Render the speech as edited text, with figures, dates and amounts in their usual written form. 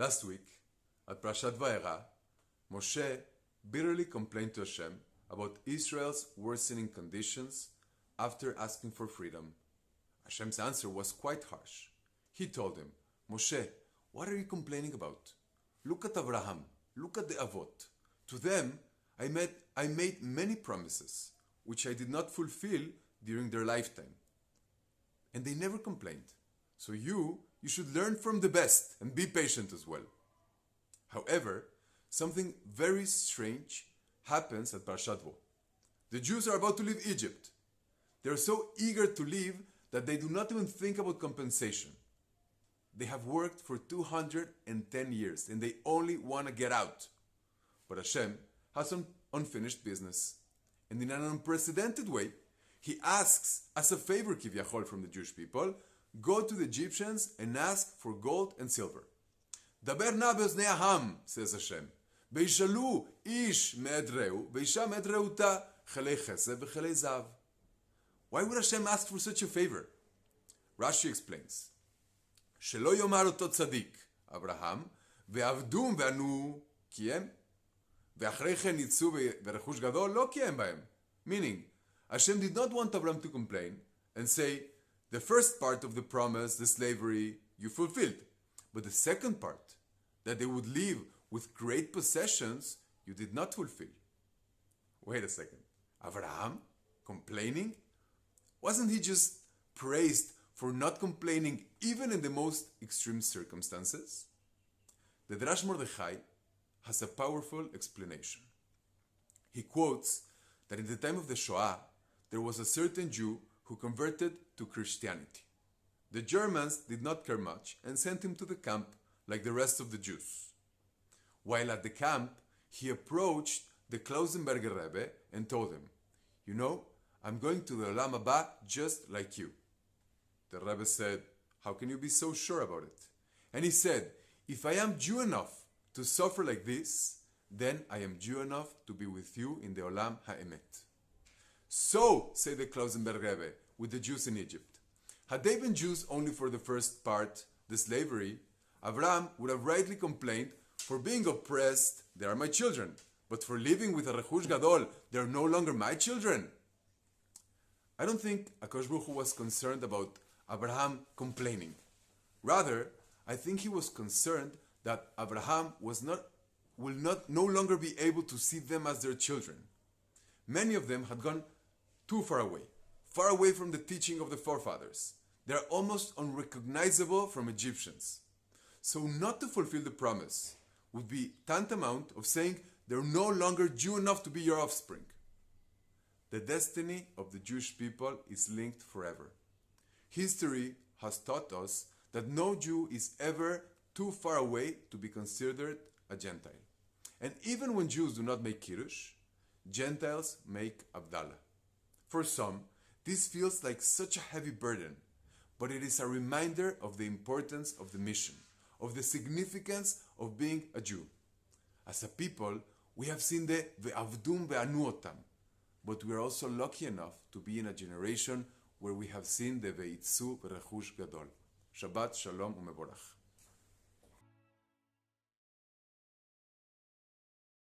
Last week, at Parashat Vayera, Moshe bitterly complained to Hashem about Israel's worsening conditions after asking for freedom. Hashem's answer was quite harsh. He told him, Moshe, what are you complaining about? Look at Abraham, look at the Avot. To them, I made many promises, which I did not fulfill during their lifetime. And they never complained. So you should learn from the best and be patient as well. However, something very strange happens at Parashat Vo. The Jews are about to leave Egypt. They are so eager to leave that they do not even think about compensation. They have worked for 210 years and they only want to get out. But Hashem has some unfinished business. And in an unprecedented way, he asks, as a favor kivyachol from the Jewish people, go to the Egyptians and ask for gold and silver. Daber na be'oznei ha'am, says Hashem. Ve'ishalu ish me'ed reu, ve'isha me'ed reuta, chelei chesed ve'chelei zav. Why would Hashem ask for such a favor? Rashi explains, Shelo yomar oto tzadik, Abraham, ve'avdum ve'anu kiem, ve'achrei chen yitzu ve'rechush gadol lo kiem ba'em. Meaning, Hashem did not want Abraham to complain and say, the first part of the promise, the slavery, you fulfilled. But the second part, that they would live with great possessions, you did not fulfill. Wait a second. Abraham complaining? Wasn't he just praised for not complaining even in the most extreme circumstances? The Drash Mordechai has a powerful explanation. He quotes that in the time of the Shoah, there was a certain Jew who converted to Christianity. The Germans did not care much and sent him to the camp like the rest of the Jews. While at the camp, he approached the Klausenberger Rebbe and told him, you know, I'm going to the Olam Haba just like you. The Rebbe said, how can you be so sure about it? And he said, if I am Jew enough to suffer like this, then I am Jew enough to be with you in the Olam HaEmet. So, say the Klausenberg Rebbe, with the Jews in Egypt. Had they been Jews only for the first part, the slavery, Abraham would have rightly complained, for being oppressed, they are my children. But for living with a Rechush Gadol, they are no longer my children. I don't think HaKadosh Baruch Hu was concerned about Abraham complaining. Rather, I think he was concerned that Abraham will no longer be able to see them as their children. Many of them had gone too far away from the teaching of the forefathers. They are almost unrecognizable from Egyptians. So not to fulfill the promise would be tantamount of saying they're no longer Jew enough to be your offspring. The destiny of the Jewish people is linked forever. History has taught us that no Jew is ever too far away to be considered a Gentile. And even when Jews do not make Kiddush, Gentiles make Abdallah. For some, this feels like such a heavy burden, but it is a reminder of the importance of the mission, of the significance of being a Jew. As a people, we have seen the ve'avdum ve'anu otam, but we are also lucky enough to be in a generation where we have seen the ve'itzu ve'rechush gadol. Shabbat shalom u'mevorach.